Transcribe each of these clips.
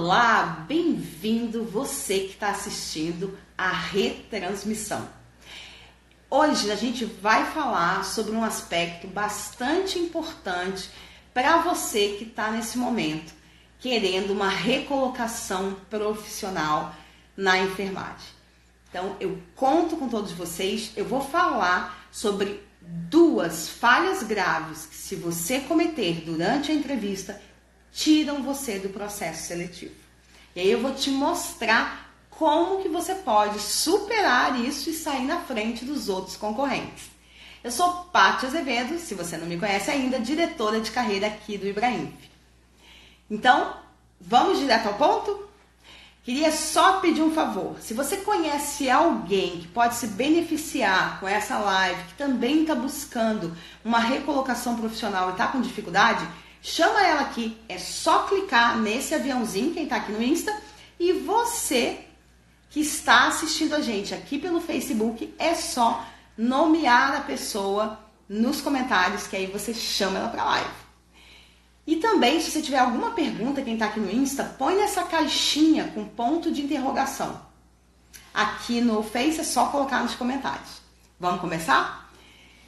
Olá, bem-vindo você que está assistindo a retransmissão. Hoje a gente vai falar sobre um aspecto bastante importante para você que está nesse momento querendo uma recolocação profissional na enfermagem. Então eu conto com todos vocês, eu vou falar sobre duas falhas graves que, se você cometer durante a entrevista, tiram você do processo seletivo. E aí eu vou te mostrar como que você pode superar isso e sair na frente dos outros concorrentes. Eu sou Paty Azevedo, se você não me conhece ainda, diretora de carreira aqui do Ibrainf. Então, vamos direto ao ponto? Queria só pedir um favor. Se você conhece alguém que pode se beneficiar com essa live, que também está buscando uma recolocação profissional e está com dificuldade, chama ela aqui. É só clicar nesse aviãozinho, quem está aqui no Insta, e você que está assistindo a gente aqui pelo Facebook, é só nomear a pessoa nos comentários, que aí você chama ela para a live. E também, se você tiver alguma pergunta, quem está aqui no Insta, põe nessa caixinha com ponto de interrogação. Aqui no Face é só colocar nos comentários. Vamos começar?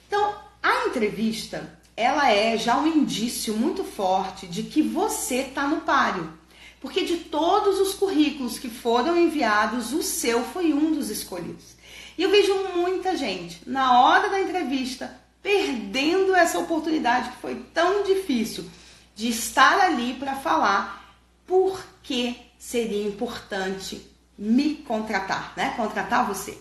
Então, a entrevista, ela é já um indício muito forte de que você está no páreo. Porque de todos os currículos que foram enviados, o seu foi um dos escolhidos. E eu vejo muita gente, na hora da entrevista, perdendo essa oportunidade que foi tão difícil de estar ali para falar por que seria importante me contratar, né? Contratar você.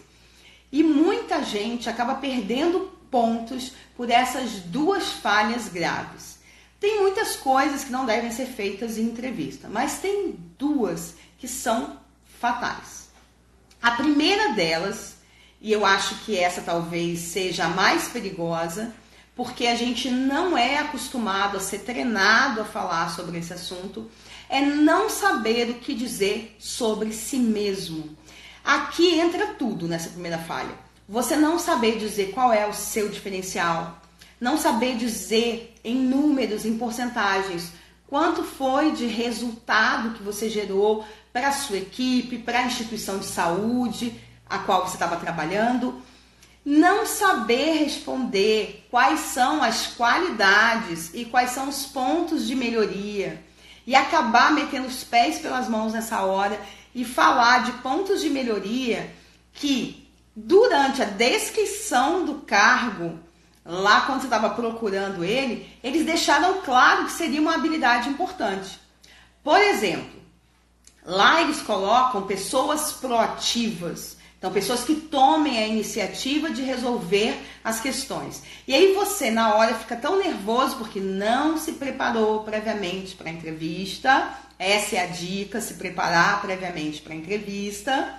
E muita gente acaba perdendo pontos por essas duas falhas graves. Tem muitas coisas que não devem ser feitas em entrevista, mas tem duas que são fatais. A primeira delas, e eu acho que essa talvez seja a mais perigosa, porque a gente não é acostumado a ser treinado a falar sobre esse assunto, é não saber o que dizer sobre si mesmo. Aqui entra tudo nessa primeira falha. Você não saber dizer qual é o seu diferencial, não saber dizer em números, em porcentagens, quanto foi de resultado que você gerou para a sua equipe, para a instituição de saúde a qual você estava trabalhando. Não saber responder quais são as qualidades e quais são os pontos de melhoria e acabar metendo os pés pelas mãos nessa hora e falar de pontos de melhoria que durante a descrição do cargo, lá quando você estava procurando ele, eles deixaram claro que seria uma habilidade importante. Por exemplo, lá eles colocam pessoas proativas. Então, pessoas que tomem a iniciativa de resolver as questões. E aí você, na hora, fica tão nervoso porque não se preparou previamente para a entrevista. Essa é a dica, se preparar previamente para a entrevista.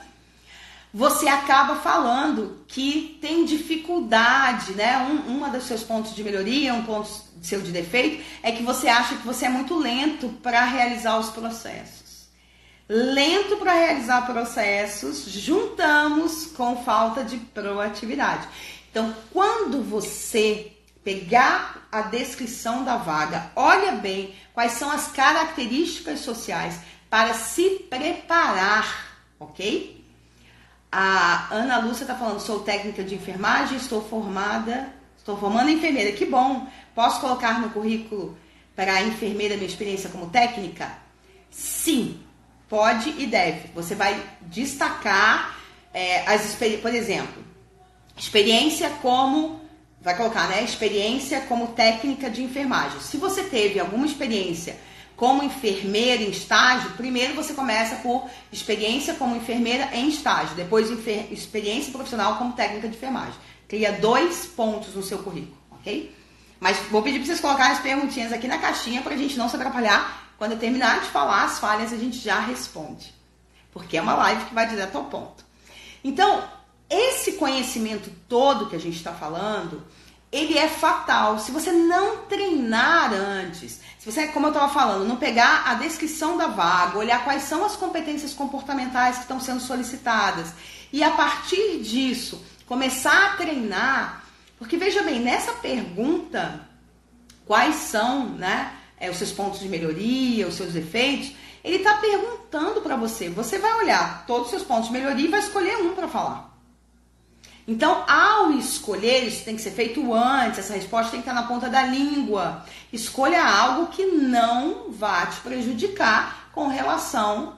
Você acaba falando que tem dificuldade, né? Um dos seus pontos de melhoria, um ponto seu de defeito, é que você acha que você é muito lento para realizar os processos. Lento para realizar processos, juntamos com falta de proatividade. Então, quando você pegar a descrição da vaga, olha bem quais são as características sociais para se preparar, ok? A Ana Lúcia está falando, sou técnica de enfermagem, estou formando enfermeira. Que bom! Posso colocar no currículo para a enfermeira minha experiência como técnica? Sim! Pode e deve. Você vai destacar por exemplo, experiência como, vai colocar, né? Experiência como técnica de enfermagem. Se você teve alguma experiência como enfermeira em estágio, primeiro você começa por experiência como enfermeira em estágio, depois experiência profissional como técnica de enfermagem. Cria 2 pontos no seu currículo, ok? Mas vou pedir para vocês colocarem as perguntinhas aqui na caixinha para a gente não se atrapalhar. Quando eu terminar de falar as falhas, a gente já responde. Porque é uma live que vai direto ao ponto. Então, esse conhecimento todo que a gente está falando, ele é fatal. Se você não treinar antes, se você, como eu estava falando, não pegar a descrição da vaga, olhar quais são as competências comportamentais que estão sendo solicitadas, e a partir disso, começar a treinar, porque veja bem, nessa pergunta, quais são, né? Os seus pontos de melhoria, os seus defeitos, Ele está perguntando para você. Você vai olhar todos os seus pontos de melhoria e vai escolher um para falar. Então, ao escolher, isso tem que ser feito antes, essa resposta tem que estar na ponta da língua. Escolha algo que não vá te prejudicar com relação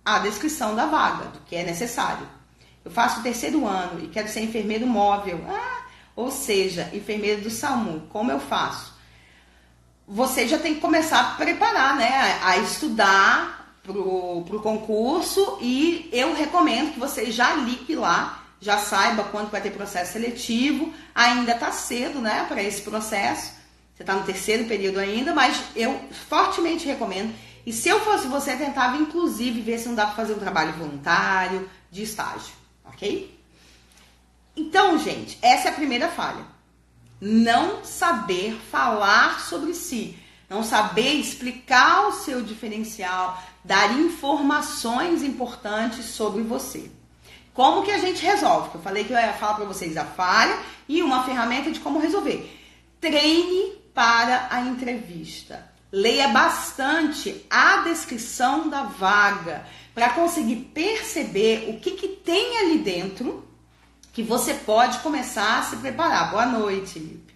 à descrição da vaga, do que é necessário. Eu faço o 3º ano e quero ser enfermeiro móvel. Ou seja, enfermeiro do SAMU. Como eu faço? Você já tem que começar a preparar, né? A estudar pro concurso, e eu recomendo que você já ligue lá, já saiba quando vai ter processo seletivo. Ainda está cedo, né, para esse processo. Você está no 3º período ainda, mas eu fortemente recomendo. E se eu fosse você, tentava inclusive ver se não dá para fazer um trabalho voluntário, de estágio, ok? Então, gente, essa é a primeira falha. Não saber falar sobre si, não saber explicar o seu diferencial, dar informações importantes sobre você. Como que a gente resolve? Eu falei que eu ia falar para vocês a falha e uma ferramenta de como resolver. Treine para a entrevista. Leia bastante a descrição da vaga para conseguir perceber o que tem ali dentro que você pode começar a se preparar. Boa noite, Lipe.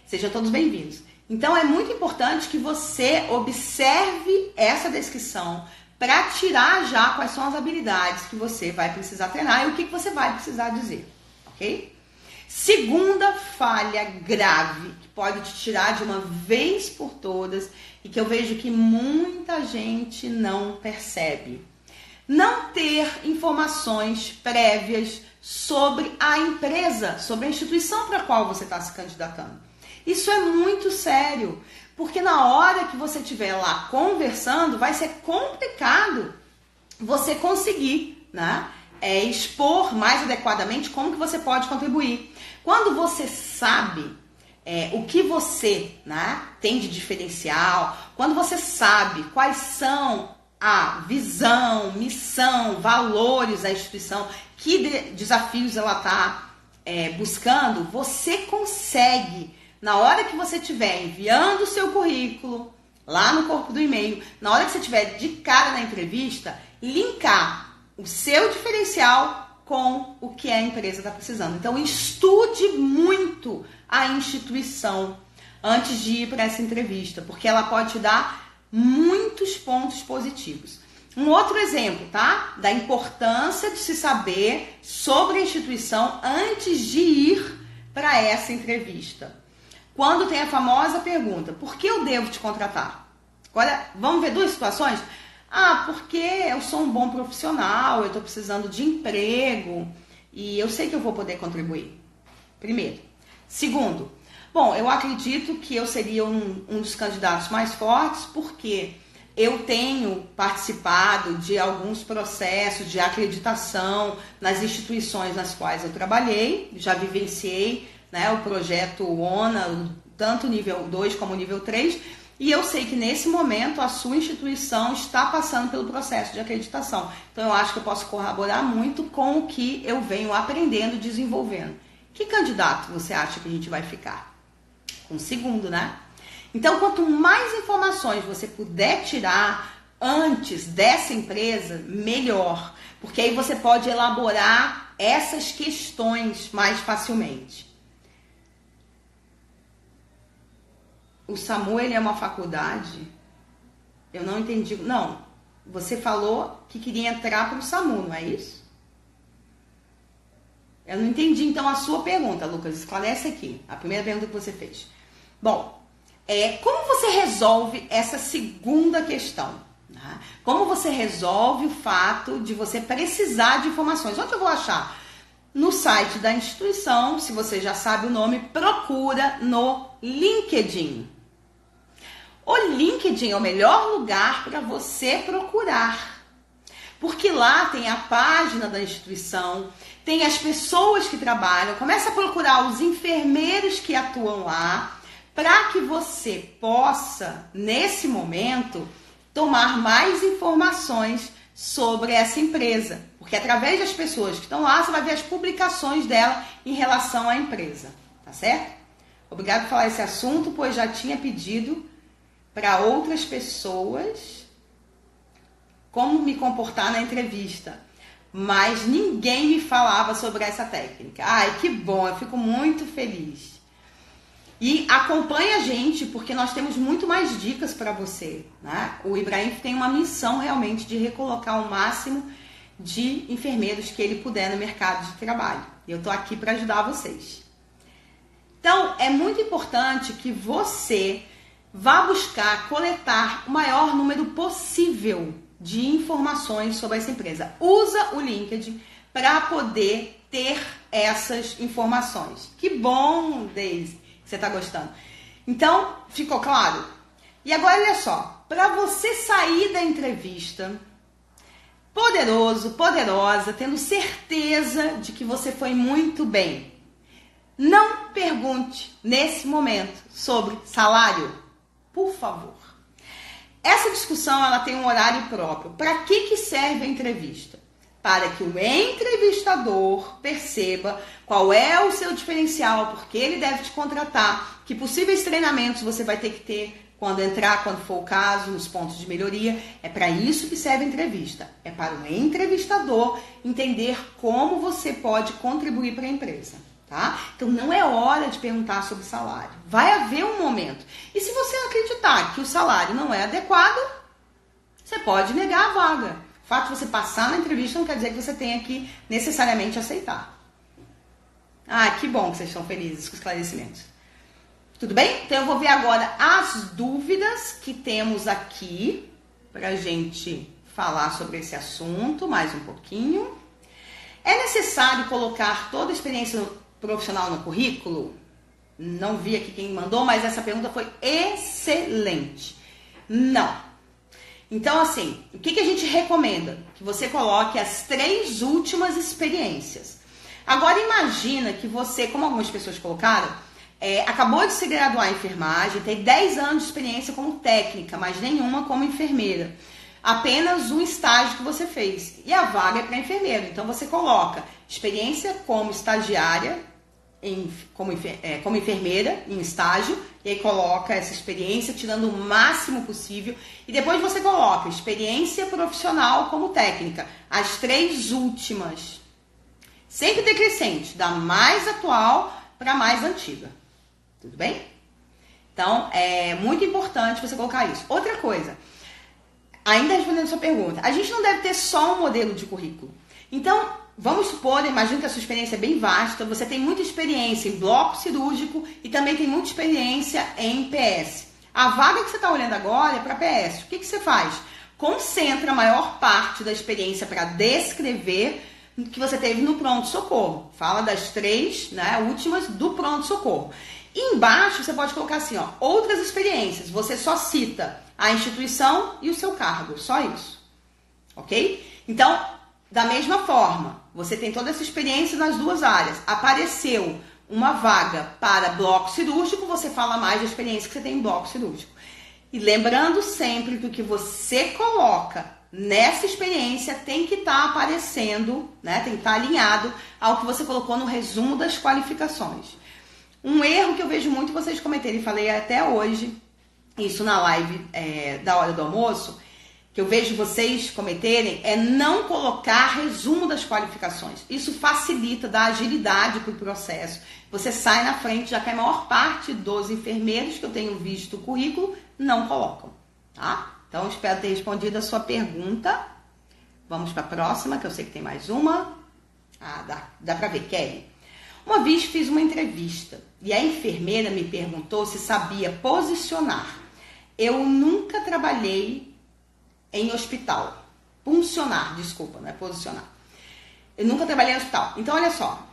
Sejam todos bem-vindos. Então, é muito importante que você observe essa descrição para tirar já quais são as habilidades que você vai precisar treinar e o que você vai precisar dizer, ok? Segunda falha grave, que pode te tirar de uma vez por todas e que eu vejo que muita gente não percebe. Não ter informações prévias sobre a empresa, sobre a instituição para a qual você está se candidatando. Isso é muito sério, porque na hora que você estiver lá conversando, vai ser complicado você conseguir, né, expor mais adequadamente como que você pode contribuir. Quando você sabe o que você, né, tem de diferencial, quando você sabe quais são a visão, missão, valores da instituição, que desafios ela está buscando, você consegue, na hora que você estiver enviando o seu currículo, lá no corpo do e-mail, na hora que você estiver de cara na entrevista, linkar o seu diferencial com o que a empresa está precisando. Então, estude muito a instituição antes de ir para essa entrevista, porque ela pode te dar muitos pontos positivos. Um outro exemplo, tá? Da importância de se saber sobre a instituição antes de ir para essa entrevista. Quando tem a famosa pergunta, por que eu devo te contratar? Agora, vamos ver duas situações? Porque eu sou um bom profissional, eu estou precisando de emprego e eu sei que eu vou poder contribuir. Primeiro. Segundo, bom, eu acredito que eu seria um dos candidatos mais fortes porque eu tenho participado de alguns processos de acreditação nas instituições nas quais eu trabalhei, já vivenciei, né, o projeto ONA, tanto nível 2 como nível 3, e eu sei que nesse momento a sua instituição está passando pelo processo de acreditação. Então eu acho que eu posso corroborar muito com o que eu venho aprendendo e desenvolvendo. Que candidato você acha que a gente vai ficar? Com o segundo, né? Então, quanto mais informações você puder tirar antes dessa empresa, melhor. Porque aí você pode elaborar essas questões mais facilmente. O SAMU, ele é uma faculdade? Eu não entendi. Não, você falou que queria entrar para o SAMU, não é isso? Eu não entendi, então, a sua pergunta, Lucas. Esclarece aqui, a primeira pergunta que você fez. Bom, como você resolve essa segunda questão? Tá? Como você resolve o fato de você precisar de informações? Onde eu vou achar? No site da instituição, se você já sabe o nome, procura no LinkedIn. O LinkedIn é o melhor lugar para você procurar. Porque lá tem a página da instituição, tem as pessoas que trabalham, começa a procurar os enfermeiros que atuam lá, para que você possa, nesse momento, tomar mais informações sobre essa empresa. Porque através das pessoas que estão lá, você vai ver as publicações dela em relação à empresa. Tá certo? Obrigado por falar esse assunto, pois já tinha pedido para outras pessoas como me comportar na entrevista, mas ninguém me falava sobre essa técnica. Ai, que bom, eu fico muito feliz. E acompanhe a gente, porque nós temos muito mais dicas para você, né? O Ibrahim tem uma missão realmente de recolocar o máximo de enfermeiros que ele puder no mercado de trabalho. E eu estou aqui para ajudar vocês. Então, é muito importante que você vá buscar coletar o maior número possível de informações sobre essa empresa. Usa o LinkedIn para poder ter essas informações. Que bom, Daisy, que você está gostando. Então, ficou claro? E agora, olha só, para você sair da entrevista poderoso, poderosa, tendo certeza de que você foi muito bem, não pergunte nesse momento sobre salário, por favor. Essa discussão ela tem um horário próprio. Para que serve a entrevista? Para que o entrevistador perceba qual é o seu diferencial, porque ele deve te contratar, que possíveis treinamentos você vai ter que ter quando entrar, quando for o caso, nos pontos de melhoria. É para isso que serve a entrevista. É para o entrevistador entender como você pode contribuir para a empresa. Tá? Então não é hora de perguntar sobre salário. Vai haver um momento. E se você acreditar que o salário não é adequado, você pode negar a vaga. O fato de você passar na entrevista não quer dizer que você tenha que necessariamente aceitar. Ah, que bom que vocês estão felizes com os esclarecimentos. Tudo bem? Então eu vou ver agora as dúvidas que temos aqui para a gente falar sobre esse assunto mais um pouquinho. É necessário colocar toda a experiência profissional no currículo? Não vi aqui quem mandou, mas essa pergunta foi excelente. Não. Então, assim, o que a gente recomenda? Que você coloque as 3 últimas experiências. Agora, imagina que você, como algumas pessoas colocaram, acabou de se graduar em enfermagem, tem 10 anos de experiência como técnica, mas nenhuma como enfermeira. Apenas um estágio que você fez. E a vaga é para enfermeiro. Então, você coloca experiência como estagiária, como enfermeira, em estágio. E aí, coloca essa experiência, tirando o máximo possível. E depois você coloca experiência profissional como técnica. As 3 últimas. Sempre decrescente, da mais atual para a mais antiga. Tudo bem? Então, é muito importante você colocar isso. Outra coisa. Ainda respondendo a sua pergunta, a gente não deve ter só um modelo de currículo. Então, vamos supor, imagino que a sua experiência é bem vasta, você tem muita experiência em bloco cirúrgico e também tem muita experiência em PS. A vaga que você está olhando agora é para PS. O que você faz? Concentra a maior parte da experiência para descrever o que você teve no pronto-socorro. Fala das 3, né, últimas do pronto-socorro. E embaixo você pode colocar assim, ó, outras experiências. Você só cita a instituição e o seu cargo, só isso, ok? Então, da mesma forma, você tem toda essa experiência nas 2 áreas. Apareceu uma vaga para bloco cirúrgico, você fala mais da experiência que você tem em bloco cirúrgico. E lembrando sempre que o que você coloca nessa experiência tem que estar aparecendo, né? Tem que estar alinhado ao que você colocou no resumo das qualificações. Um erro que eu vejo muito vocês cometerem, falei até hoje, isso na live da hora do almoço, que eu vejo vocês cometerem, é não colocar resumo das qualificações. Isso facilita, dá agilidade para o processo. Você sai na frente, já que a maior parte dos enfermeiros que eu tenho visto o currículo não colocam, tá? Então, espero ter respondido a sua pergunta. Vamos para a próxima, que eu sei que tem mais uma. Ah, dá para ver, Kelly. Uma vez fiz uma entrevista e a enfermeira me perguntou se sabia posicionar. Eu nunca trabalhei em hospital. Funcionar, desculpa, não é posicionar. Eu nunca trabalhei em hospital. Então, olha só.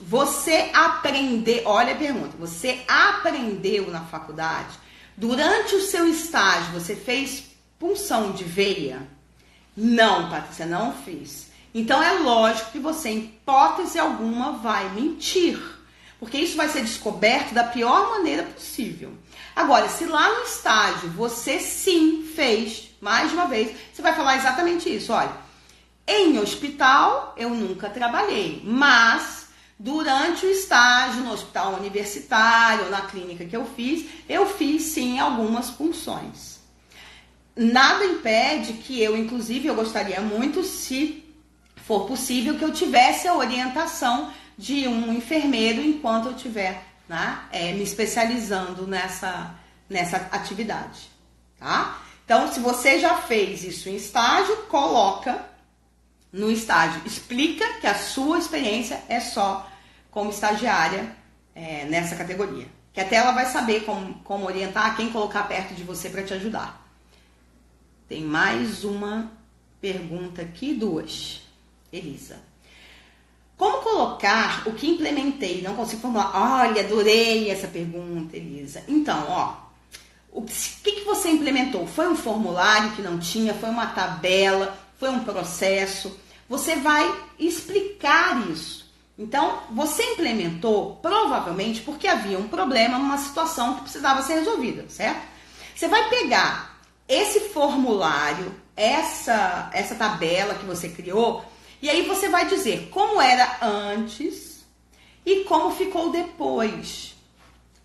Você aprendeu, olha a pergunta. Você aprendeu na faculdade, durante o seu estágio, você fez punção de veia? Não, Patrícia, não fiz. Então, é lógico que você, em hipótese alguma, vai mentir. Porque isso vai ser descoberto da pior maneira possível. Agora, se lá no estágio você sim fez, mais de uma vez, você vai falar exatamente isso. Olha, em hospital eu nunca trabalhei, mas durante o estágio no hospital universitário ou na clínica que eu fiz sim algumas punções. nada impede que inclusive, eu gostaria muito, se for possível, que eu tivesse a orientação de um enfermeiro enquanto eu estiver, né, me especializando nessa atividade, tá? Então, se você já fez isso em estágio, coloca no estágio, explica que a sua experiência é só como estagiária nessa categoria, que até ela vai saber como orientar, quem colocar perto de você para te ajudar. Tem mais uma pergunta aqui, duas. Elisa. Como colocar o que implementei? Não consigo formular. Olha, adorei essa pergunta, Elisa. Então, o que você implementou? Foi um formulário que não tinha? Foi uma tabela? Foi um processo? Você vai explicar isso. Então, você implementou provavelmente porque havia um problema numa situação que precisava ser resolvida, certo? Você vai pegar esse formulário, essa tabela que você criou, e aí você vai dizer como era antes e como ficou depois.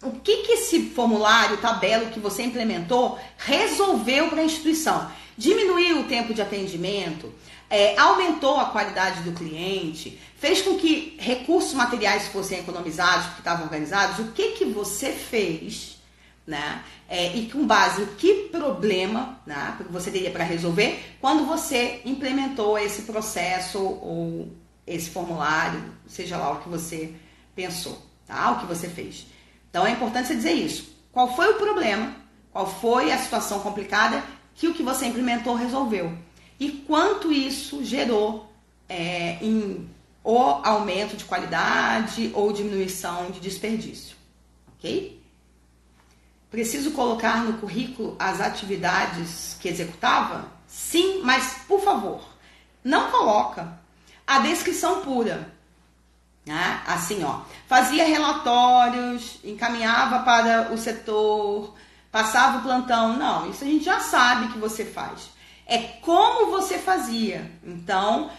O que esse formulário, tabela que você implementou resolveu para a instituição? Diminuiu o tempo de atendimento, aumentou a qualidade do cliente, fez com que recursos materiais fossem economizados porque estavam organizados. O que você fez, né? E com base em que problema, né, você teria para resolver quando você implementou esse processo ou esse formulário, seja lá o que você pensou, tá? O que você fez. Então é importante você dizer isso. Qual foi o problema? Qual foi a situação complicada que o que você implementou resolveu? E quanto isso gerou em ou aumento de qualidade ou diminuição de desperdício, ok? Preciso colocar no currículo as atividades que executava? Sim, mas por favor, não coloca a descrição pura. Né? Assim, fazia relatórios, encaminhava para o setor, passava o plantão. Não, isso a gente já sabe que você faz. É como você fazia. Então,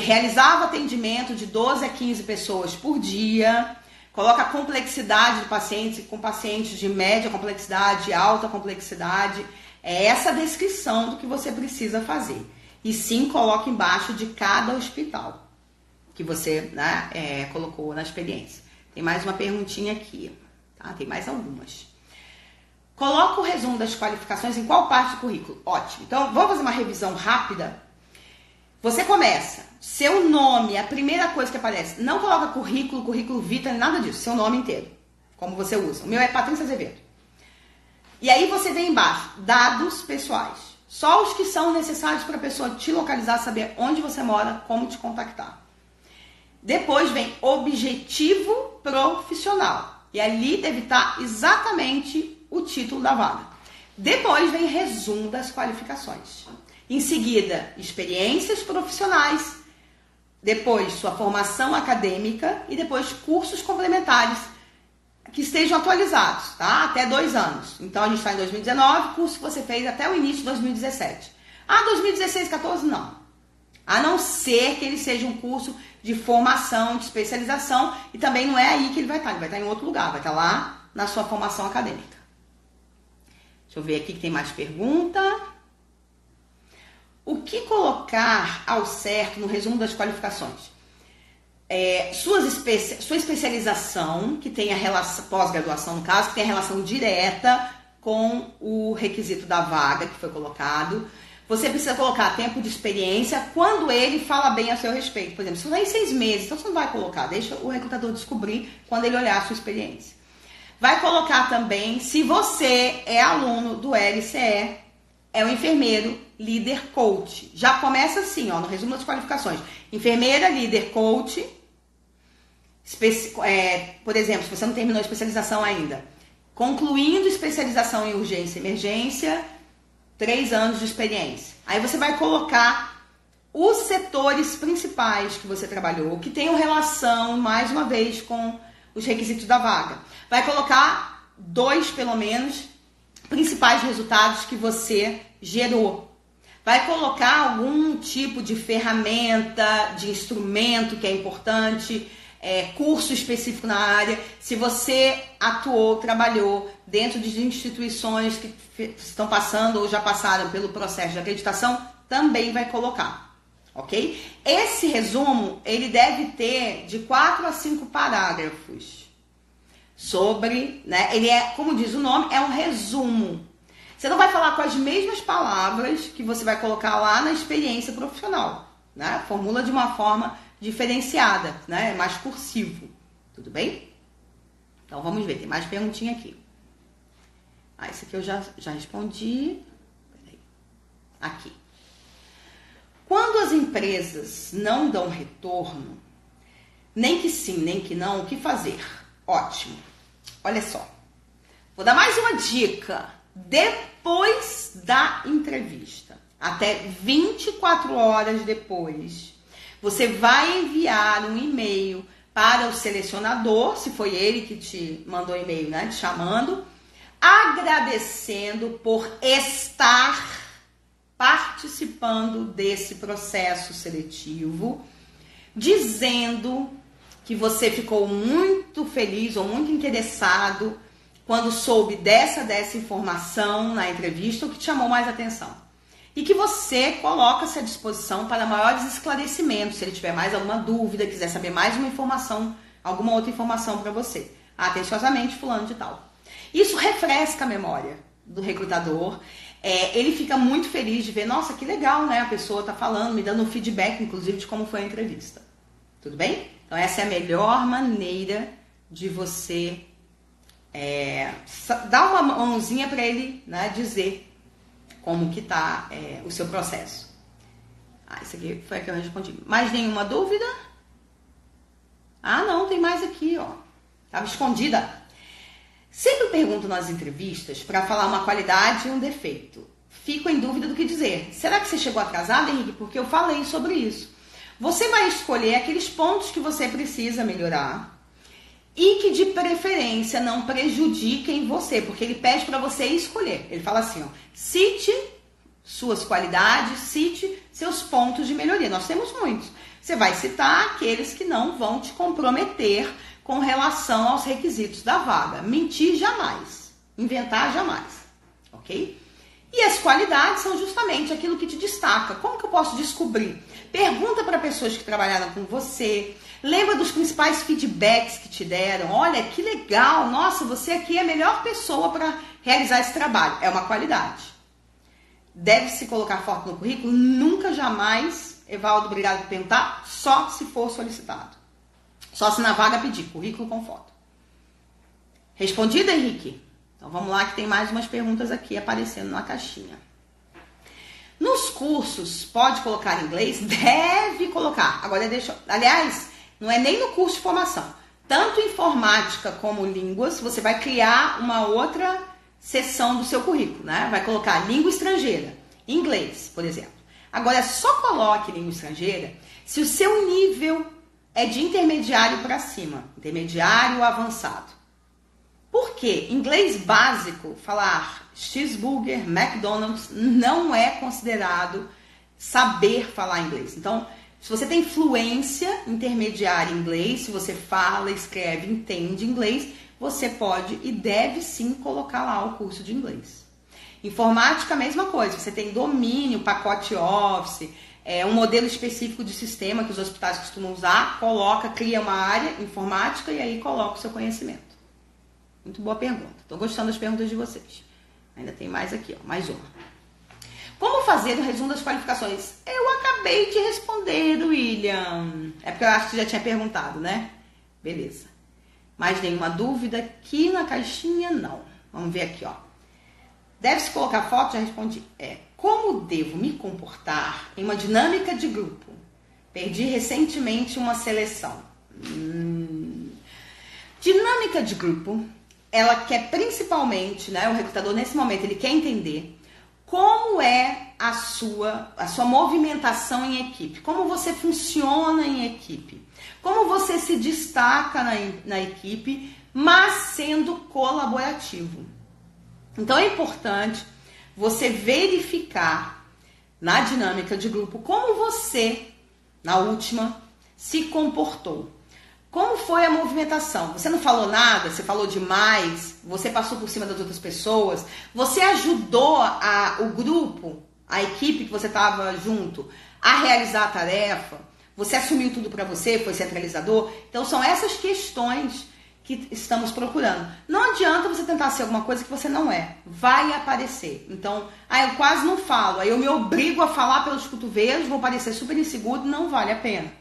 realizava atendimento de 12 a 15 pessoas por dia. Coloca a complexidade de pacientes, com pacientes de média complexidade, alta complexidade. É essa a descrição do que você precisa fazer. E sim, coloca embaixo de cada hospital que você, né, colocou na experiência. Tem mais uma perguntinha aqui, tá? Tem mais algumas. Coloca o resumo das qualificações em qual parte do currículo? Ótimo. Então, vamos fazer uma revisão rápida. Você começa, seu nome, a primeira coisa que aparece. Não coloca currículo vitae, nada disso. Seu nome inteiro, como você usa. O meu é Patrícia Azevedo. E aí você vem embaixo, dados pessoais. Só os que são necessários para a pessoa te localizar, saber onde você mora, como te contactar. Depois vem objetivo profissional. E ali deve estar exatamente o título da vaga. Depois vem resumo das qualificações. Em seguida, experiências profissionais. Depois, sua formação acadêmica. E depois, cursos complementares que estejam atualizados, tá? Até 2 anos. Então, a gente está em 2019, curso que você fez até o início de 2017. 2016, 14, não. A não ser que ele seja um curso de formação, de especialização. E também não é aí que ele vai estar. Ele vai estar em outro lugar. Vai estar lá na sua formação acadêmica. Deixa eu ver aqui que tem mais pergunta. O que colocar ao certo no resumo das qualificações? Sua especialização, que tem a relação, pós-graduação no caso, que tem a relação direta com o requisito da vaga que foi colocado. Você precisa colocar tempo de experiência quando ele fala bem a seu respeito. Por exemplo, se você está em 6 meses, então você não vai colocar, deixa o recrutador descobrir quando ele olhar a sua experiência. Vai colocar também se você é aluno do LCE, é o enfermeiro, líder, coach. Já começa assim, no resumo das qualificações. Enfermeira, líder, coach. Por exemplo, se você não terminou a especialização ainda. Concluindo especialização em urgência e emergência, 3 anos de experiência. Aí você vai colocar os setores principais que você trabalhou, que tenham relação, mais uma vez, com os requisitos da vaga. Vai colocar 2, pelo menos, principais resultados que você gerou. Vai colocar algum tipo de ferramenta, de instrumento que é importante, curso específico na área. Se você atuou, trabalhou dentro de instituições que estão passando ou já passaram pelo processo de acreditação, também vai colocar, ok? Esse resumo, ele deve ter de 4 a 5 parágrafos sobre, né? Ele é, como diz o nome, é um resumo. Você não vai falar com as mesmas palavras que você vai colocar lá na experiência profissional, né? Formula de uma forma diferenciada, né? É mais cursivo, tudo bem? Então vamos ver, tem mais perguntinha aqui. Esse aqui eu já respondi. Peraí. Aqui. Quando as empresas não dão retorno, nem que sim, nem que não, o que fazer? Ótimo. Olha só. Vou dar mais uma dica. Depois da entrevista, até 24 horas depois, você vai enviar um e-mail para o selecionador, se foi ele que te mandou e-mail, né, te chamando, agradecendo por estar participando desse processo seletivo, dizendo que você ficou muito feliz ou muito interessado quando soube dessa informação na entrevista, o que te chamou mais atenção. E que você coloca-se à disposição para maiores esclarecimentos, se ele tiver mais alguma dúvida, quiser saber mais uma informação, alguma outra informação para você. Atenciosamente, fulano de tal. Isso refresca a memória do recrutador. Ele fica muito feliz de ver, nossa, que legal, né? A pessoa está falando, me dando um feedback, inclusive, de como foi a entrevista. Tudo bem? Então, essa é a melhor maneira de você dar uma mãozinha para ele, né, dizer como que tá o seu processo. Isso aqui foi a que eu respondi. Mais nenhuma dúvida? Não, tem mais aqui, ó. Estava escondida. Sempre pergunto nas entrevistas para falar uma qualidade e um defeito. Fico em dúvida do que dizer. Será que você chegou atrasado, Henrique? Porque eu falei sobre isso. Você vai escolher aqueles pontos que você precisa melhorar e que de preferência não prejudiquem você, porque ele pede para você escolher. Ele fala assim, ó, cite suas qualidades, cite seus pontos de melhoria. Nós temos muitos. Você vai citar aqueles que não vão te comprometer com relação aos requisitos da vaga. Mentir jamais, inventar jamais, ok? E as qualidades são justamente aquilo que te destaca. Como que eu posso descobrir? Pergunta para pessoas que trabalharam com você. Lembra dos principais feedbacks que te deram. Olha, que legal. Nossa, você aqui é a melhor pessoa para realizar esse trabalho. É uma qualidade. Deve-se colocar foto no currículo? Nunca, jamais. Evaldo, obrigado por perguntar. Só se for solicitado. Só se na vaga pedir currículo com foto. Respondido, Henrique? Então vamos lá que tem mais umas perguntas aqui aparecendo na caixinha. Nos cursos, pode colocar inglês? Deve colocar. Agora aliás, não é nem no curso de formação. Tanto informática como línguas, você vai criar uma outra seção do seu currículo, né? Vai colocar língua estrangeira, inglês, por exemplo. Agora, só coloque língua estrangeira se o seu nível é de intermediário para cima, intermediário ou avançado. Por quê? Inglês básico, falar cheeseburger, McDonald's, não é considerado saber falar inglês. Então, se você tem fluência intermediária em inglês, se você fala, escreve, entende inglês, você pode e deve sim colocar lá o curso de inglês. Informática, a mesma coisa. Você tem domínio, pacote Office, um modelo específico de sistema que os hospitais costumam usar, cria uma área informática e aí coloca o seu conhecimento. Muito boa pergunta. Estou gostando das perguntas de vocês. Ainda tem mais aqui, ó, mais uma. Como fazer o resumo das qualificações? Eu acabei de responder, William. É porque eu acho que já tinha perguntado, né? Beleza. Mais nenhuma dúvida aqui na caixinha? Não. Vamos ver aqui, ó. Deve-se colocar foto? Já respondi. Como devo me comportar em uma dinâmica de grupo? Perdi recentemente uma seleção. Dinâmica de grupo, ela quer principalmente, né? O recrutador nesse momento, ele quer entender como é a sua movimentação em equipe, como você funciona em equipe, como você se destaca na equipe, mas sendo colaborativo. Então é importante você verificar na dinâmica de grupo como você, na última, se comportou. Como foi a movimentação? Você não falou nada? Você falou demais? Você passou por cima das outras pessoas? Você ajudou o grupo, a equipe que você estava junto, a realizar a tarefa? Você assumiu tudo para você? Foi centralizador? Então são essas questões que estamos procurando. Não adianta você tentar ser alguma coisa que você não é. Vai aparecer. Então, eu quase não falo. Aí eu me obrigo a falar pelos cotovelos, vou parecer super inseguro, não vale a pena.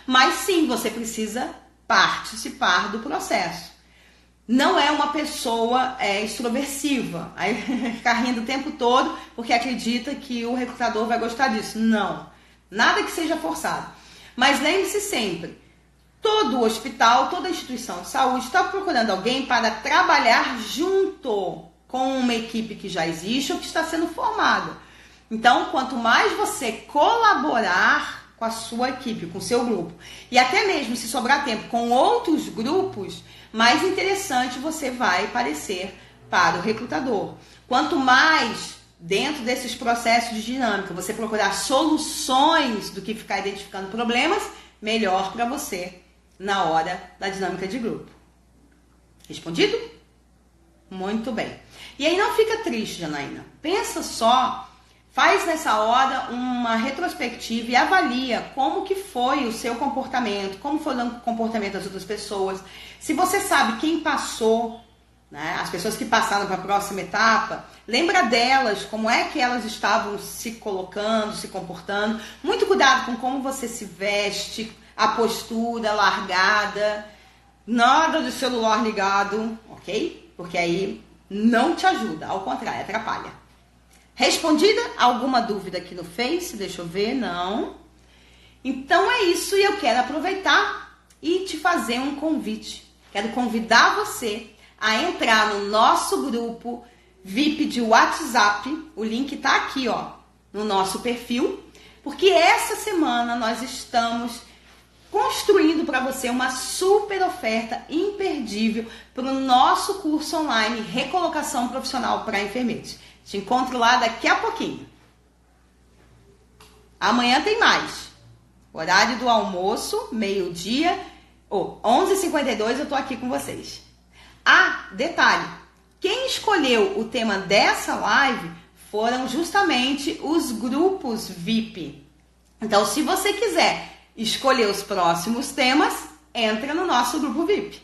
Mas sim, você precisa participar do processo. Não é uma pessoa extroversiva, aí ficar rindo o tempo todo porque acredita que o recrutador vai gostar disso. Não, nada que seja forçado. Mas lembre-se sempre, todo hospital, toda instituição de saúde está procurando alguém para trabalhar junto com uma equipe que já existe ou que está sendo formada. Então, quanto mais você colaborar com a sua equipe, com o seu grupo, e até mesmo se sobrar tempo com outros grupos, mais interessante você vai parecer para o recrutador. Quanto mais dentro desses processos de dinâmica você procurar soluções do que ficar identificando problemas, melhor para você na hora da dinâmica de grupo. Respondido? Muito bem. E aí não fica triste, Janaína. Pensa só. Faz nessa hora uma retrospectiva e avalia como que foi o seu comportamento, como foi o comportamento das outras pessoas. Se você sabe quem passou, né, as pessoas que passaram para a próxima etapa, lembra delas, como é que elas estavam se colocando, se comportando. Muito cuidado com como você se veste, a postura largada, nada de celular ligado, ok? Porque aí não te ajuda, ao contrário, atrapalha. Respondida? Alguma dúvida aqui no Face? Deixa eu ver, não. Então é isso e eu quero aproveitar e te fazer um convite. Quero convidar você a entrar no nosso grupo VIP de WhatsApp. O link tá aqui, ó, no nosso perfil, porque essa semana nós estamos construindo para você uma super oferta imperdível para o nosso curso online Recolocação Profissional para Enfermeiros. Te encontro lá daqui a pouquinho. Amanhã tem mais. Horário do almoço, meio-dia, 11h52 eu tô aqui com vocês. Ah, detalhe, quem escolheu o tema dessa live foram justamente os grupos VIP. Então, se você quiser escolher os próximos temas, entra no nosso grupo VIP.